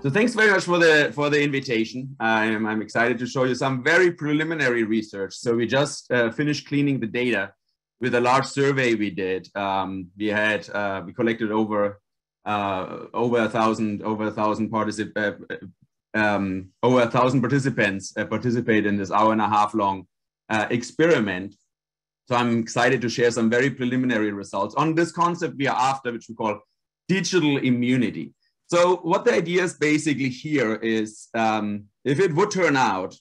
So thanks very much for the invitation. I'm excited to show you some very preliminary research. So we just finished cleaning the data with a large survey we did. We collected over 1,000 participants participate in this hour-and-a-half long experiment. So I'm excited to share some very preliminary results on this concept we are after, which we call digital immunity. So what the idea is basically here is, if it would turn out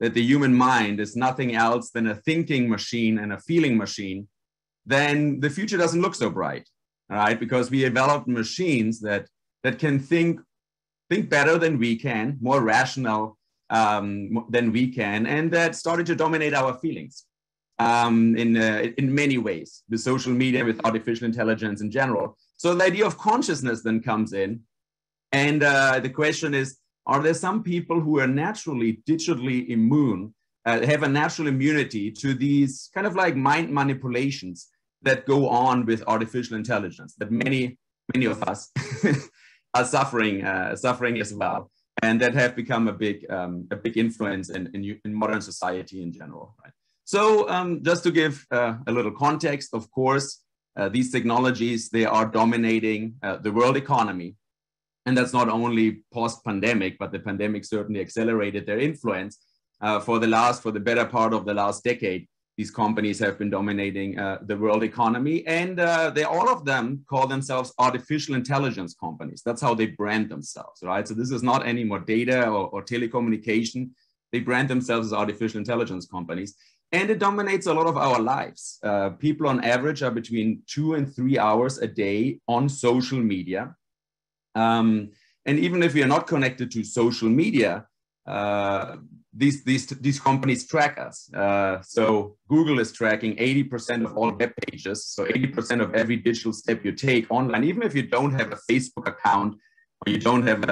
that the human mind is nothing else than a thinking machine and a feeling machine, then the future doesn't look so bright, all right? Because we developed machines that can think better than we can, more rational than we can, and that started to dominate our feelings in many ways, with social media, with artificial intelligence in general. So the idea of consciousness then comes in. And the question is, are there some people who are naturally digitally immune, have a natural immunity to these kind of like mind manipulations that go on with artificial intelligence, that many of us are suffering as well, and that have become a big influence in modern society in general, right? So just to give a little context, of course, these technologies, they are dominating the world economy. And that's not only post-pandemic, but the pandemic certainly accelerated their influence. For the better part of the last decade, these companies have been dominating the world economy, and all of them call themselves artificial intelligence companies. That's how they brand themselves, right? So this is not anymore data or telecommunication. They brand themselves as artificial intelligence companies, and it dominates a lot of our lives. People on average are between 2 and 3 hours a day on social media. And even if we are not connected to social media, these companies track us. So Google is tracking 80% of all web pages. So 80% of every digital step you take online, even if you don't have a Facebook account or you don't have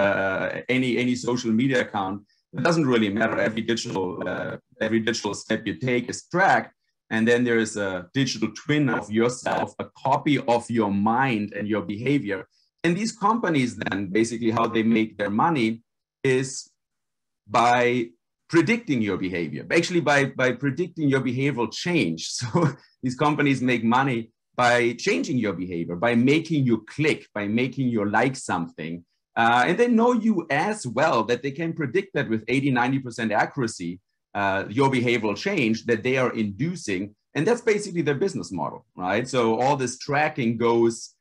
any social media account, it doesn't really matter. Every digital step you take is tracked. And then there is a digital twin of yourself, a copy of your mind and your behavior. And these companies then, basically how they make their money is by predicting your behavior, actually by predicting your behavioral change. So these companies make money by changing your behavior, by making you click, by making you like something. And they know you as well that they can predict that with 80–90% accuracy, your behavioral change that they are inducing. And that's basically their business model, right? So all this tracking goes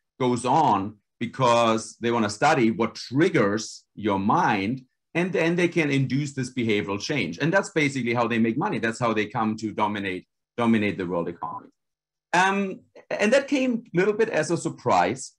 on because they want to study what triggers your mind, and then they can induce this behavioral change. And that's basically how they make money. That's how they come to dominate the world economy. And that came a little bit as a surprise,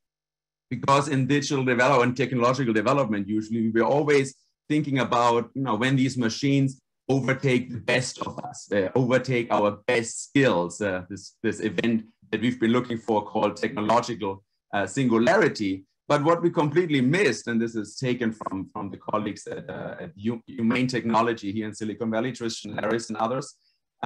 because in digital development, technological development, usually we're always thinking about, when these machines overtake the best of us, overtake our best skills, this event that we've been looking for called technological singularity. But what we completely missed, and this is taken from the colleagues at Humane Technology here in Silicon Valley, Tristan Harris and others,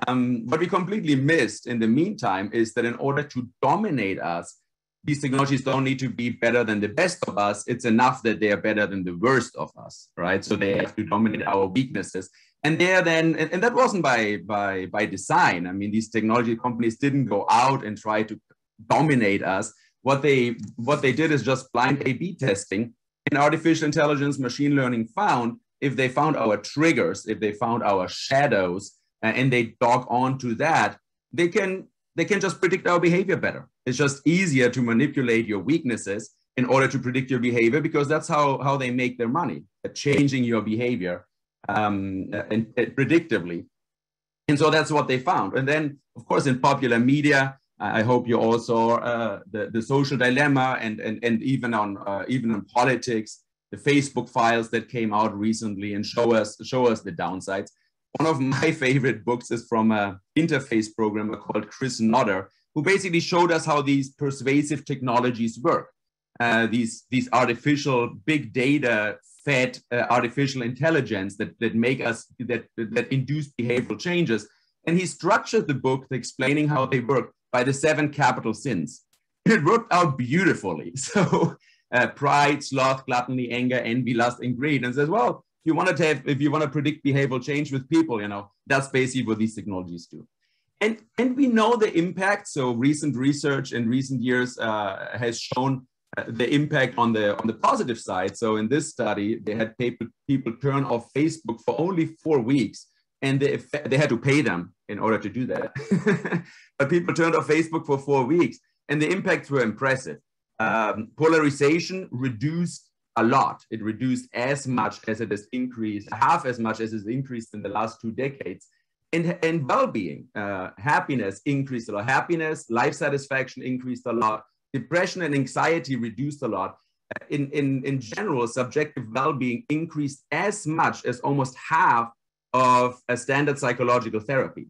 what we completely missed in the meantime is that in order to dominate us, these technologies don't need to be better than the best of us. It's enough that they are better than the worst of us, right? So they have to dominate our weaknesses. And that wasn't by design. I mean, these technology companies didn't go out and try to dominate us. What they did is just blind A/B testing, and artificial intelligence, machine learning found, if they found our triggers, if they found our shadows, and they dog on to that, they can just predict our behavior better. It's just easier to manipulate your weaknesses in order to predict your behavior, because that's how they make their money, changing your behavior and predictably. And so that's what they found. And then, of course, in popular media, I hope you all saw the social dilemma, and even in politics, the Facebook files that came out recently and show us the downsides. One of my favorite books is from an interface programmer called Chris Nodder, who basically showed us how these persuasive technologies work. These artificial big data fed artificial intelligence that induce behavioral changes. And he structured the book explaining how they work by the 7 capital sins. It worked out beautifully. So pride, sloth, gluttony, anger, envy, lust, and greed, and says, well, if you want to predict behavioral change with people, that's basically what these technologies do. And we know the impact. So recent research in recent years has shown the impact on the positive side. So in this study, they had people turn off Facebook for only 4 weeks, and they had to pay them in order to do that. But people turned off Facebook for 4 weeks, and the impacts were impressive. Polarization reduced a lot. It reduced as much as it has increased, half as much as it's increased in the last 2 decades. And well-being, happiness increased a lot. Happiness, life satisfaction increased a lot. Depression and anxiety reduced a lot. In general, subjective well-being increased as much as almost half of a standard psychological therapy,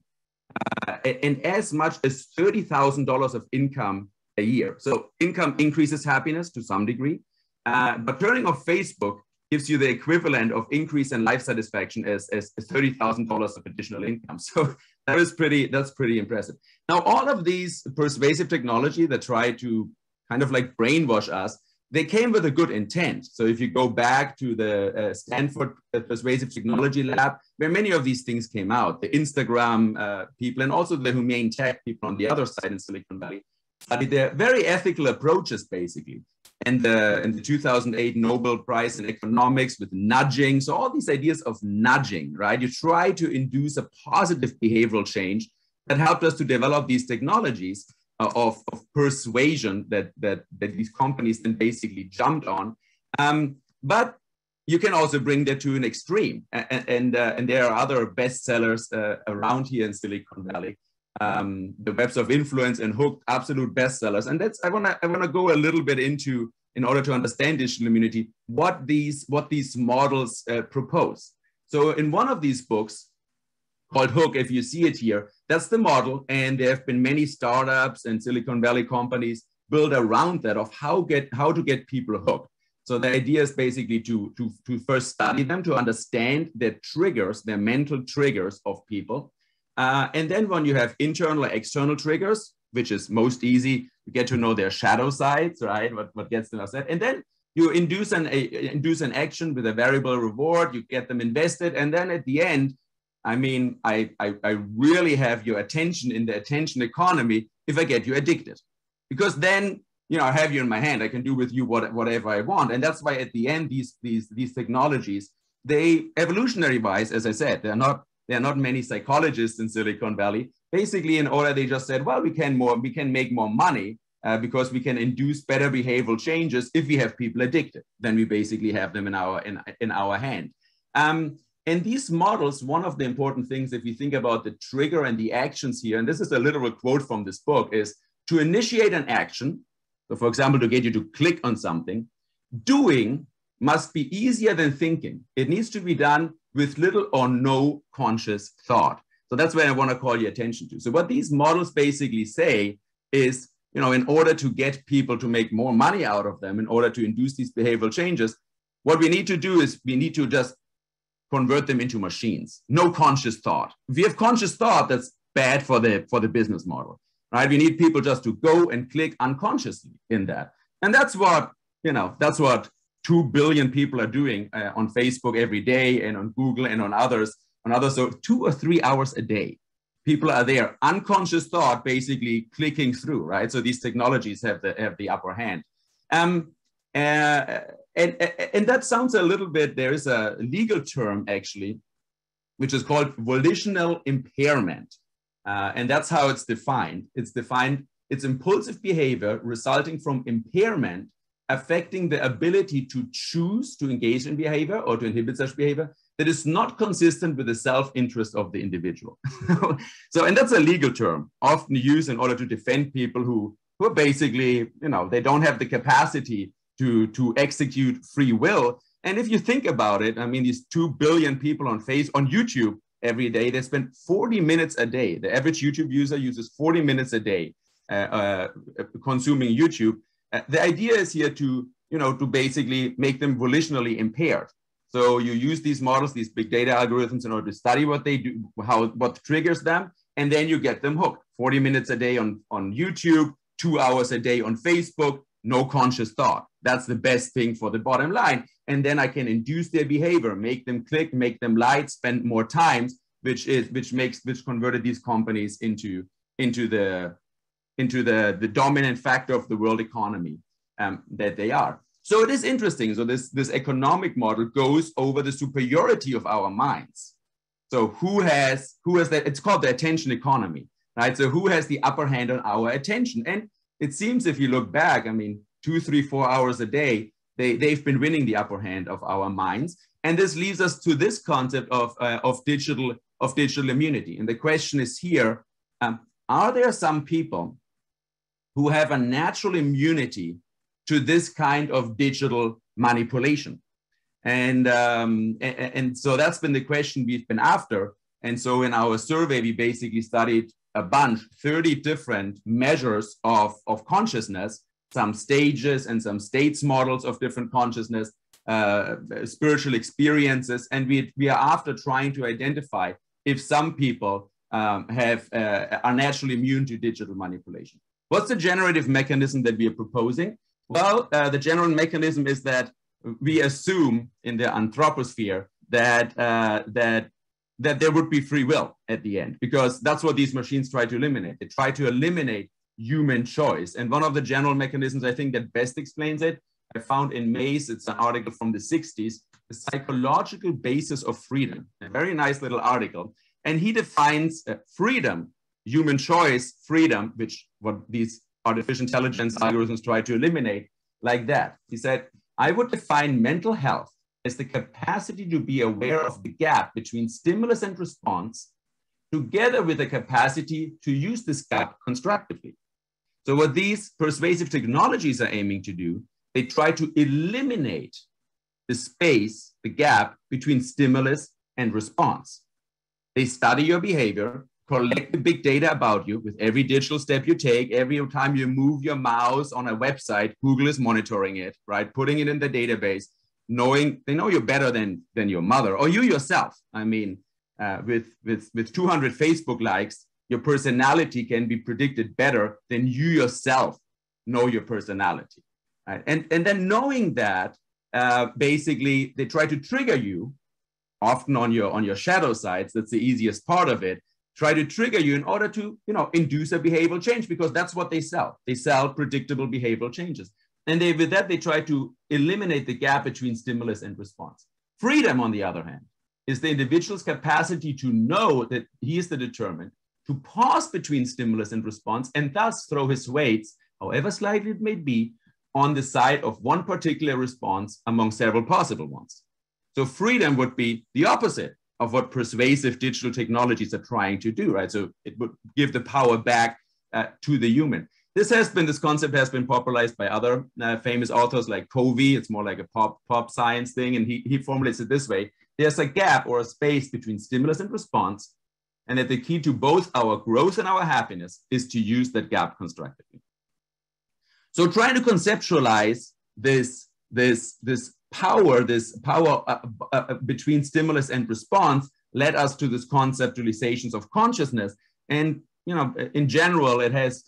and as much as $30,000 of income a year. So income increases happiness to some degree, but turning off Facebook gives you the equivalent of increase in life satisfaction as $30,000 of additional income. So that's pretty impressive. Now, all of these persuasive technology that try to kind of like brainwash us, they came with a good intent. So if you go back to the Stanford Persuasive Technology Lab, where many of these things came out, the Instagram people and also the humane tech people on the other side in Silicon Valley, studied their very ethical approaches, basically. And in the 2008 Nobel Prize in Economics with nudging. So all these ideas of nudging, right? You try to induce a positive behavioral change that helped us to develop these technologies of persuasion that these companies then basically jumped on. But you can also bring that to an extreme. And there are other bestsellers around here in Silicon Valley. The Webs of Influence and Hooked, absolute bestsellers. And I wanna go a little bit into, in order to understand digital immunity, what these models propose. So in one of these books called Hook, if you see it here, that's the model. And there have been many startups and Silicon Valley companies built around that of how to get people hooked. So the idea is basically to first study them, to understand their triggers, their mental triggers of people. And then when you have internal or external triggers, which is most easy, you get to know their shadow sides, right? What gets them upset. And then you induce an action with a variable reward, you get them invested. And then at the end, I mean, I really have your attention in the attention economy if I get you addicted. Because then, I have you in my hand, I can do with you whatever I want. And that's why at the end, these technologies, they evolutionary wise, as I said, there are not many psychologists in Silicon Valley. Basically, in order, they just said, well, we can make more money because we can induce better behavioral changes if we have people addicted. Then we basically have them in our hand. And these models, one of the important things, if you think about the trigger and the actions here, and this is a literal quote from this book, is to initiate an action. So, for example, to get you to click on something, doing must be easier than thinking. It needs to be done with little or no conscious thought. So that's where I want to call your attention to. So what these models basically say is, in order to get people to make more money out of them, in order to induce these behavioral changes, what we need to do is we need to just convert them into machines. No conscious thought. If you have conscious thought, that's bad for the business model, right? We need people just to go and click unconsciously in that. And that's what 2 billion people are doing on Facebook every day, and on Google and on others. So 2 or 3 hours a day, people are there, unconscious thought, basically clicking through, right? So these technologies have the upper hand. And that sounds a little bit, there is a legal term actually, which is called volitional impairment. And that's how it's defined. It's impulsive behavior resulting from impairment affecting the ability to choose to engage in behavior or to inhibit such behavior that is not consistent with the self-interest of the individual. And that's a legal term often used in order to defend people who are basically, they don't have the capacity to execute free will. And if you think about it, I mean, these 2 billion people on YouTube every day, they spend 40 minutes a day. The average YouTube user uses 40 minutes a day consuming YouTube. The idea is here to basically make them volitionally impaired. So you use these models, these big data algorithms, in order to study what they do, what triggers them, and then you get them hooked. 40 minutes a day on YouTube, 2 hours a day on Facebook, no conscious thought. That's the best thing for the bottom line. And then I can induce their behavior, make them click, make them like, spend more time, which converted these companies into the dominant factor of the world economy that they are. So it is interesting. So this economic model goes over the superiority of our minds. So who has that? It's called the attention economy, right? So who has the upper hand on our attention? And it seems, if you look back, I mean, 2, 3, 4 hours a day, they've been winning the upper hand of our minds. And this leads us to this concept of digital immunity. And the question is here, are there some people who have a natural immunity to this kind of digital manipulation? And so that's been the question we've been after. And so in our survey, we basically studied a bunch, 30 different measures of consciousness, some stages and some states models of different consciousness, spiritual experiences. And we are after trying to identify if some people are naturally immune to digital manipulation. What's the generative mechanism that we are proposing? Well, the general mechanism is that we assume in the anthroposphere that there would be free will at the end, because that's what these machines try to eliminate. They try to eliminate human choice. And one of the general mechanisms, I think, that best explains it, I found in Mays, it's an article from the 60s, the psychological basis of freedom, a very nice little article. And he defines freedom, human choice, freedom, which what these artificial intelligence algorithms try to eliminate, like that. He said, I would define mental health as the capacity to be aware of the gap between stimulus and response, together with the capacity to use this gap constructively. So what these persuasive technologies are aiming to do, they try to eliminate the space, the gap between stimulus and response. They study your behavior, collect the big data about you with every digital step you take, every time you move your mouse on a website, Google is monitoring it, right? Putting it in the database, knowing they know you better than your mother or you yourself. I mean, with 200 Facebook likes, your personality can be predicted better than you yourself know your personality, right? And then knowing that, basically they try to trigger you, often on your shadow sites. That's the easiest part of it. Try to trigger you in order to, induce a behavioral change, because that's what they sell. They sell predictable behavioral changes. And with that, they try to eliminate the gap between stimulus and response. Freedom, on the other hand, is the individual's capacity to know that he is the determined, to pause between stimulus and response, and thus throw his weights, however slightly it may be, on the side of one particular response among several possible ones. So freedom would be the opposite of what persuasive digital technologies are trying to do, right? So it would give the power back to the human. This concept has been popularized by other famous authors like Covey. It's more like a pop science thing. And he formulates it this way. There's a gap or a space between stimulus and response, and that the key to both our growth and our happiness is to use that gap constructively. So trying to conceptualize this power between stimulus and response led us to this conceptualizations of consciousness. And in general, it has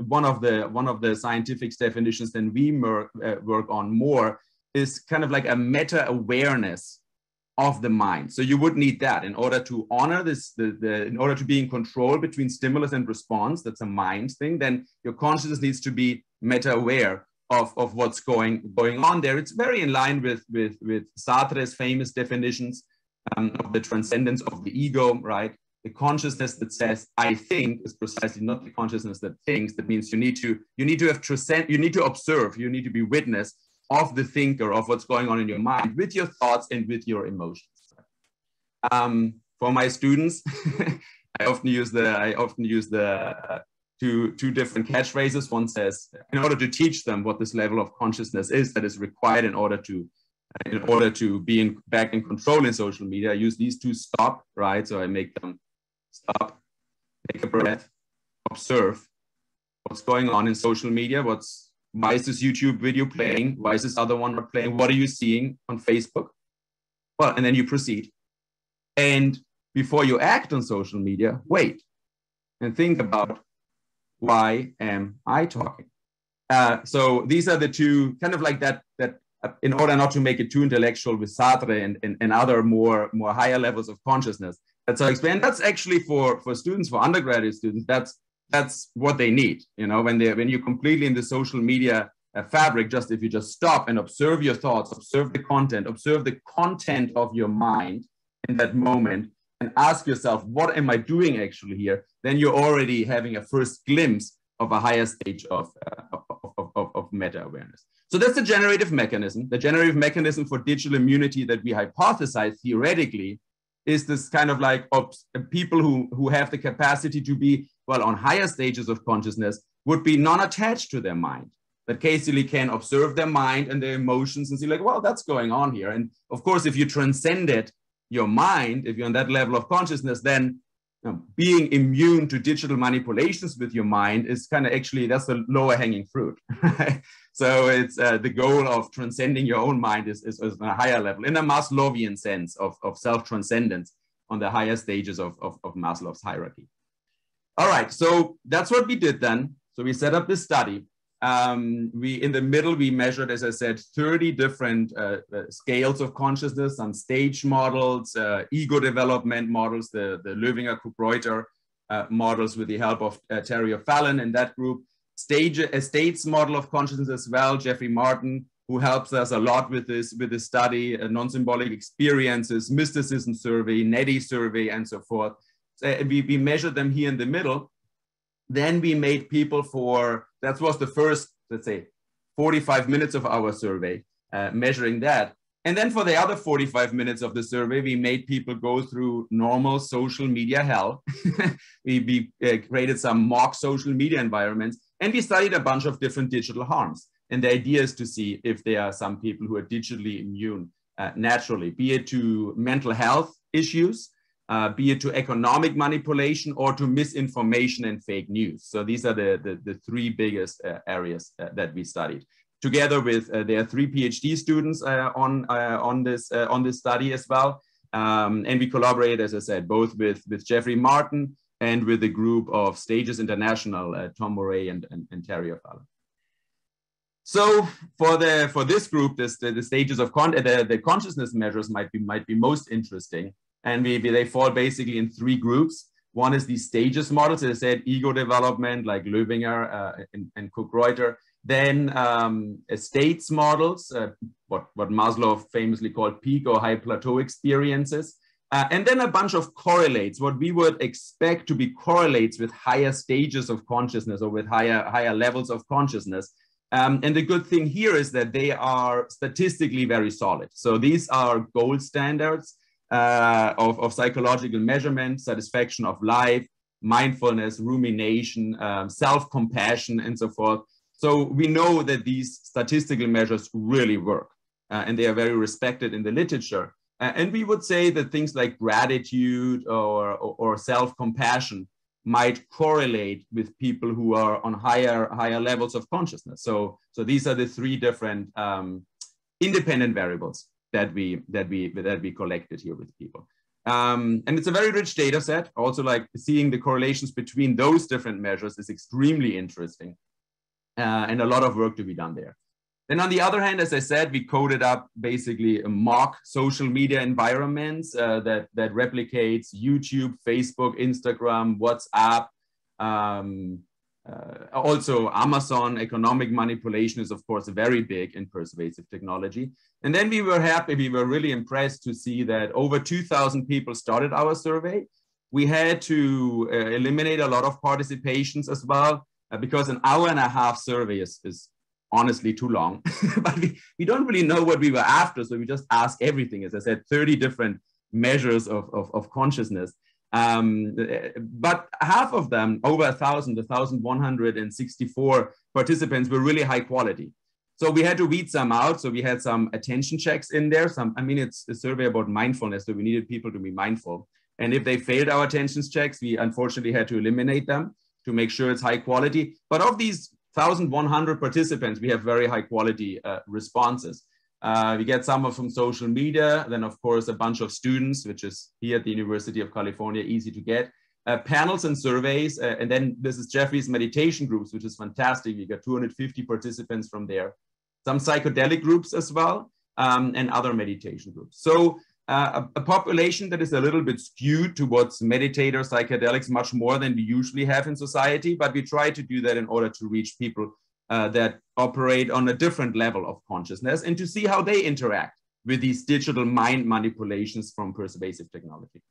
one of the scientific definitions that we work on more is kind of like a meta awareness of the mind. So you would need that in order to honor this, in order to be in control between stimulus and response. That's a mind thing. Then your consciousness needs to be meta aware of what's going on there. It's very in line with Sartre's famous definitions of the transcendence of the ego, right? The consciousness that says I think is precisely not the consciousness that thinks. That means you need to observe, you need to be witness of the thinker, of what's going on in your mind with your thoughts and with your emotions. For my students, I often use the two different catchphrases. One says, in order to teach them what this level of consciousness is that is required in order to be back in control in social media, I use these two: stop, right? So I make them stop, take a breath, observe what's going on in social media. Why is this YouTube video playing? Why is this other one not playing? What are you seeing on Facebook? Well, and then you proceed. And before you act on social media, wait and think about, why am I talking? So these are the two kind of like that in order not to make it too intellectual with Sartre and other more higher levels of consciousness. That's how I explain. That's actually for students, for undergraduate students, that's what they need. You know, when you're completely in the social media fabric, just if you just stop and observe your thoughts, observe the content of your mind in that moment, and ask yourself, what am I doing actually here? Then you're already having a first glimpse of a higher stage of meta-awareness. So that's the generative mechanism. The generative mechanism for digital immunity that we hypothesize theoretically is this kind of like people who have the capacity to be, well, on higher stages of consciousness would be non-attached to their mind, that basically can observe their mind and their emotions and see like, well, that's going on here. And of course, if you transcended your mind, if you're on that level of consciousness, then being immune to digital manipulations with your mind is kind of actually, that's the lower hanging fruit. So it's the goal of transcending your own mind is on a higher level, in a Maslowian sense of self-transcendence on the higher stages of Maslow's hierarchy. All right, so that's what we did then. So we set up this study. In the middle, we measured, as I said, 30 different scales of consciousness, some stage models, ego development models, the Löwinger-Kupreuter models with the help of Terry O'Fallon in that group, a states model of consciousness as well, Jeffrey Martin, who helps us a lot with this study, non-symbolic experiences, mysticism survey, NEDI survey, and so forth. So we measured them here in the middle. Then we made people that was the first, let's say, 45 minutes of our survey, measuring that. And then for the other 45 minutes of the survey, we made people go through normal social media hell. we created some mock social media environments, and we studied a bunch of different digital harms. And the idea is to see if there are some people who are digitally immune naturally, be it to mental health issues, be it to economic manipulation or to misinformation and fake news. So these are the three biggest areas that we studied. Together with, there are 3 PhD students on this study as well. And we collaborate, as I said, both with Jeffrey Martin and with the group of Stages International, Tom Murray and Terry O'Fallon. So for this group, the stages of the consciousness measures might be most interesting. And they fall basically in 3 groups. One is the stages models, as I said, ego development, like Löwinger and Kupreuter. Then states models, what Maslow famously called peak or high plateau experiences. And then a bunch of correlates, what we would expect to be correlates with higher stages of consciousness or with higher levels of consciousness. And the good thing here is that they are statistically very solid. So these are gold standards of psychological measurement, satisfaction of life, mindfulness, rumination, self-compassion, and so forth. So we know that these statistical measures really work, and they are very respected in the literature. And we would say that things like gratitude or self-compassion might correlate with people who are on higher levels of consciousness. So these are the 3 different independent variables that we collected here with people. And it's a very rich data set. Also, like seeing the correlations between those different measures is extremely interesting, and a lot of work to be done there. Then on the other hand, as I said, we coded up basically a mock social media environments that replicates YouTube, Facebook, Instagram, WhatsApp, also Amazon. Economic manipulation is of course very big and pervasive technology. And then we were really impressed to see that over 2,000 people started our survey. We had to eliminate a lot of participations as well, because an hour-and-a-half survey is honestly too long. But we don't really know what we were after, so we just ask everything. As I said, 30 different measures of consciousness. But half of them, over 1,164 participants, were really high quality. So we had to weed some out. So we had some attention checks in there. It's a survey about mindfulness, so we needed people to be mindful. And if they failed our attention checks, we unfortunately had to eliminate them to make sure it's high quality. But of these 1,100 participants, we have very high quality responses. We get some from social media, then of course a bunch of students, which is here at the University of California, easy to get. panels and surveys. And then this is Jeffrey's meditation groups, which is fantastic. We got 250 participants from there. Some psychedelic groups as well, and other meditation groups. So a population that is a little bit skewed towards meditators, psychedelics, much more than we usually have in society, but we try to do that in order to reach people that operate on a different level of consciousness and to see how they interact with these digital mind manipulations from persuasive technology.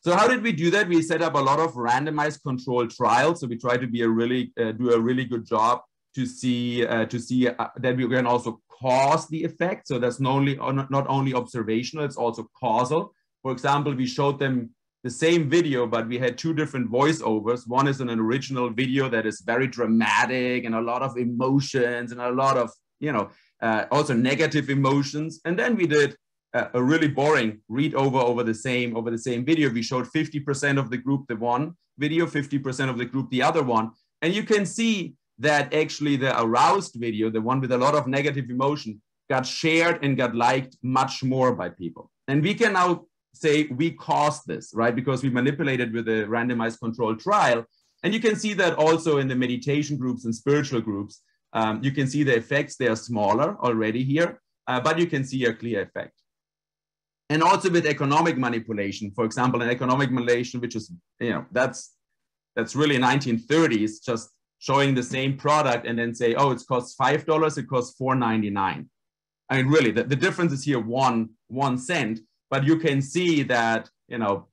So how did we do that? We set up a lot of randomized controlled trials. So we try to be do a really good job to see that we can also cause the effect. So that's not only observational, it's also causal. For example, we showed them the same video, but we had two different voiceovers. One is an original video that is very dramatic and a lot of emotions and a lot of, also negative emotions. And then we did a really boring read over the same video. We showed 50% of the group the one video, 50% of the group the other one. And you can see that actually the aroused video, the one with a lot of negative emotion, got shared and got liked much more by people. And we can now say we caused this, right? Because we manipulated with a randomized controlled trial. And you can see that also in the meditation groups and spiritual groups. You can see the effects, they are smaller already here, but you can see a clear effect. And also with economic manipulation, for example, an economic manipulation, which is, that's really 1930s, just showing the same product and then say, oh, it costs $5, it costs $4.99. I mean, really, the difference is here one cent, but you can see that,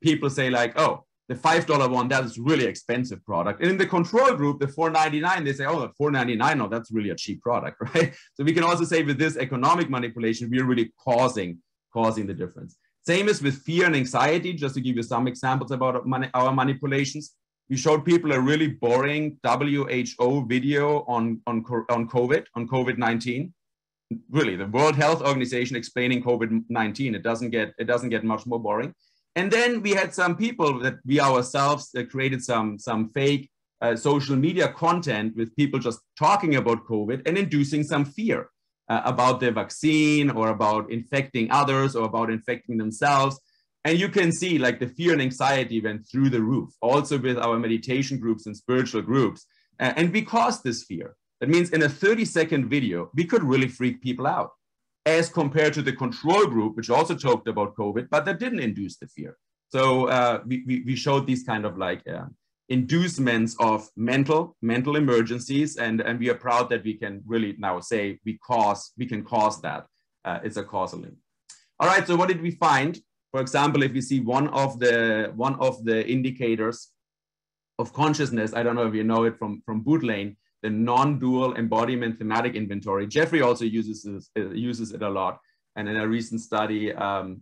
people say like, oh, the $5 one, that is really expensive product. And in the control group, the $4.99, they say, oh, the $4.99, no, that's really a cheap product, right? So we can also say with this economic manipulation, we're really causing the difference. Same as with fear and anxiety, just to give you some examples about our manipulations. We showed people a really boring WHO video on COVID-19. Really, the World Health Organization explaining COVID-19. It doesn't get much more boring. And then we had some people that we ourselves created some fake social media content with people just talking about COVID and inducing some fear about the vaccine or about infecting others or about infecting themselves. And you can see like the fear and anxiety went through the roof, also with our meditation groups and spiritual groups. And we caused this fear. That means in a 30-second video, we could really freak people out as compared to the control group, which also talked about COVID, but that didn't induce the fear. So we showed these kind of like inducements of mental emergencies. And we are proud that we can really now say we can cause that. It's a causal link. All right, so what did we find? For example, if you see one of the indicators of consciousness, I don't know if you know it from Bootlein, the non-dual embodiment thematic inventory. Jeffrey also uses it a lot. And in a recent study,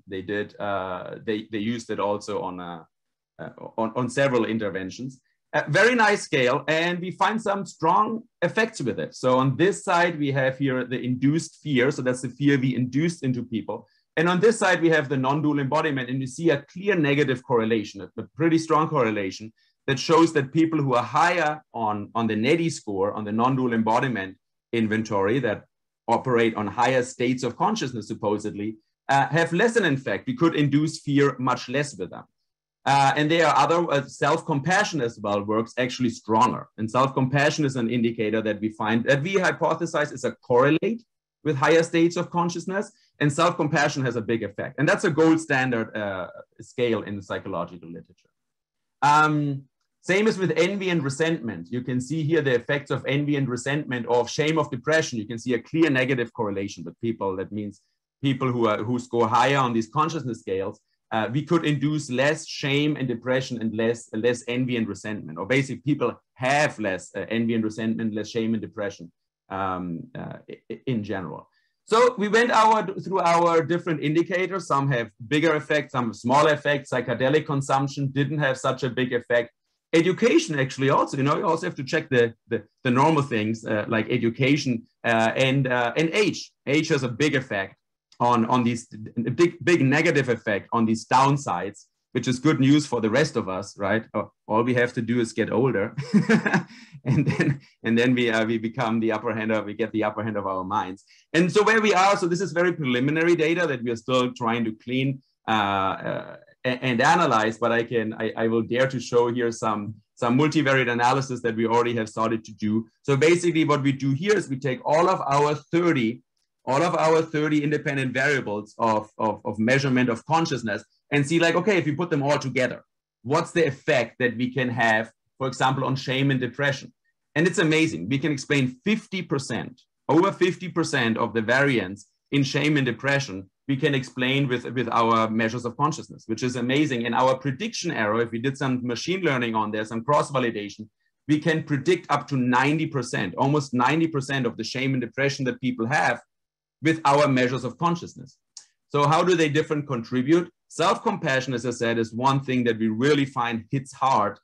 they used it also on several interventions. Very nice scale, and we find some strong effects with it. So on this side, we have here the induced fear. So that's the fear we induced into people. And on this side, we have the non-dual embodiment, and you see a clear negative correlation, a pretty strong correlation that shows that people who are higher on the NEDI score, on the non-dual embodiment inventory that operate on higher states of consciousness, supposedly, have less an effect. We could induce fear much less with them. And there are other, self-compassion as well works actually stronger. And self-compassion is an indicator that we find, that we hypothesize is a correlate with higher states of consciousness, and self-compassion has a big effect. And that's a gold standard scale in the psychological literature. Same as with envy and resentment. You can see here the effects of envy and resentment, or of shame, of depression. You can see a clear negative correlation with people. That means people who score higher on these consciousness scales, we could induce less shame and depression and less envy and resentment. Or basically people have less envy and resentment, less shame and depression in general. So we went through our different indicators. Some have bigger effects, some have smaller effects. Psychedelic consumption didn't have such a big effect. Education actually also, you also have to check the normal things like education and age. Age has a big effect on these, big negative effect on these downsides, which is good news for the rest of us, right? All we have to do is get older, and then we become the upper hand of, we get the upper hand of our minds. And so where we are, so this is very preliminary data that we are still trying to clean and analyze, but I will dare to show here some multivariate analysis that we already have started to do. So basically what we do here is we take all of our 30 independent variables of measurement of consciousness and see like, okay, if you put them all together, what's the effect that we can have, for example, on shame and depression? And it's amazing. We can explain 50%, over 50% of the variance in shame and depression, we can explain with our measures of consciousness, which is amazing. And our prediction error, if we did some machine learning on there, some cross-validation, we can predict up to 90%, almost 90% of the shame and depression that people have with our measures of consciousness. So how do they different contribute? Self-compassion, as I said, is one thing that we really find hits hard.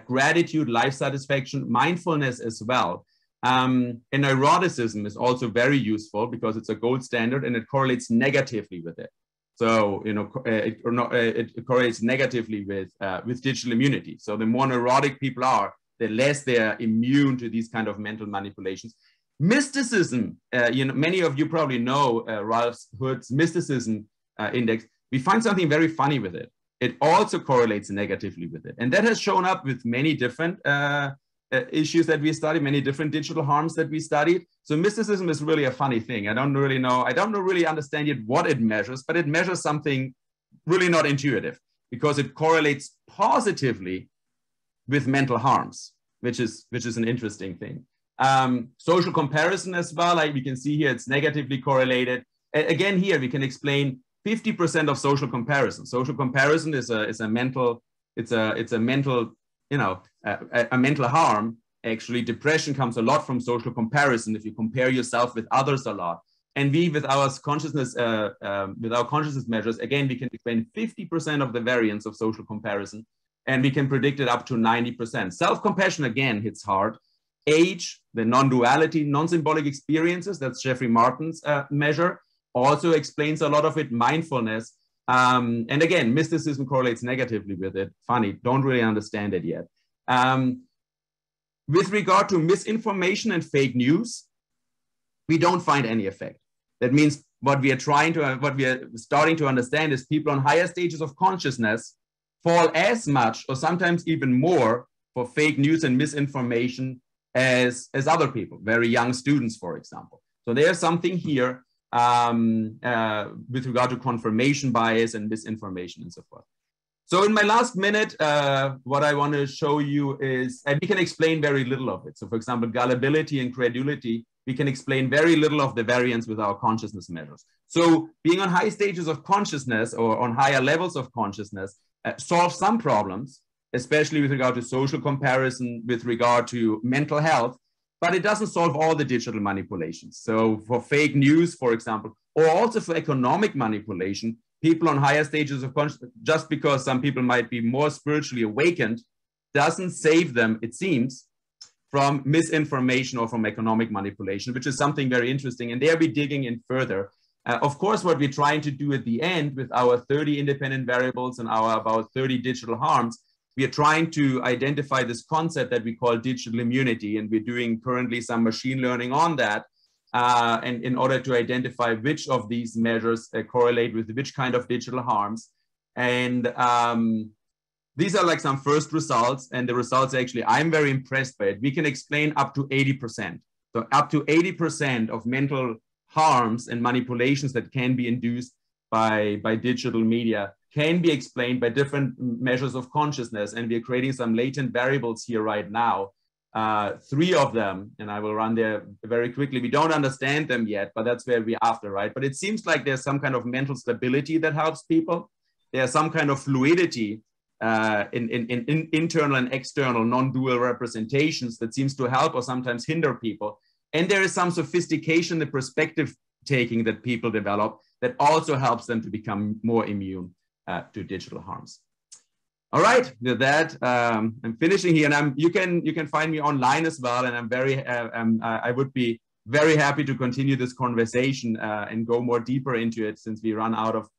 Gratitude, life satisfaction, mindfulness as well. And neuroticism is also very useful because it's a gold standard and it correlates negatively with it. So, you know, it correlates negatively with digital immunity. So the more neurotic people are, the less they are immune to these kind of mental manipulations. Mysticism, you know, many of you probably know Ralph Hood's mysticism index. We find something very funny with it. It also correlates negatively with it. And that has shown up with many different issues that we studied, many different digital harms that we studied. So mysticism is really a funny thing. I don't really understand yet what it measures, but it measures something really not intuitive because it correlates positively with mental harms, which is an interesting thing. Social comparison as well, like we can see here, it's negatively correlated. Again, here we can explain 50% of social comparison. Social comparison is a mental harm. Actually, depression comes a lot from social comparison. If you compare yourself with others a lot, and we with our consciousness measures, again, we can explain 50% of the variance of social comparison, and we can predict it up to 90%. Self-compassion again hits hard. Age, the non-duality, non-symbolic experiences, that's Jeffrey Martin's measure, also explains a lot of it. Mindfulness, and again, mysticism correlates negatively with it. Funny, don't really understand it yet. With regard to misinformation and fake news, we don't find any effect. That means what we are starting to understand is people on higher stages of consciousness fall as much or sometimes even more for fake news and misinformation as other people, very young students, for example. So there's something here with regard to confirmation bias and misinformation and so forth. So in my last minute, what I want to show you is, and we can explain very little of it. So for example, gullibility and credulity, we can explain very little of the variance with our consciousness measures. So being on high stages of consciousness or on higher levels of consciousness solves some problems, especially with regard to social comparison, with regard to mental health, but it doesn't solve all the digital manipulations. So for fake news, for example, or also for economic manipulation, people on higher stages of consciousness, just because some people might be more spiritually awakened, doesn't save them, it seems, from misinformation or from economic manipulation, which is something very interesting. And there we're digging in further. Of course, what we're trying to do at the end with our 30 independent variables and our about 30 digital harms, we are trying to identify this concept that we call digital immunity. And we're doing currently some machine learning on that. And in order to identify which of these measures correlate with which kind of digital harms. And these are like some first results, and the results actually, I'm very impressed by it. We can explain up to 80%. So up to 80% of mental harms and manipulations that can be induced by digital media can be explained by different measures of consciousness. And we're creating some latent variables here right now. 3 of them, and I will run there very quickly. We don't understand them yet, but that's where we're after, right? But it seems like there's some kind of mental stability that helps people. There's some kind of fluidity in internal and external non-dual representations that seems to help or sometimes hinder people. And there is some sophistication in the perspective taking that people develop that also helps them to become more immune to digital harms. All right, with that, I'm finishing here, and you can find me online as well. And I would be very happy to continue this conversation and go more deeper into it, since we run out of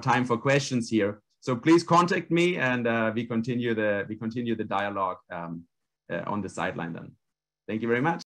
time for questions here. So please contact me, and we continue the dialogue on the sideline then. Thank you very much.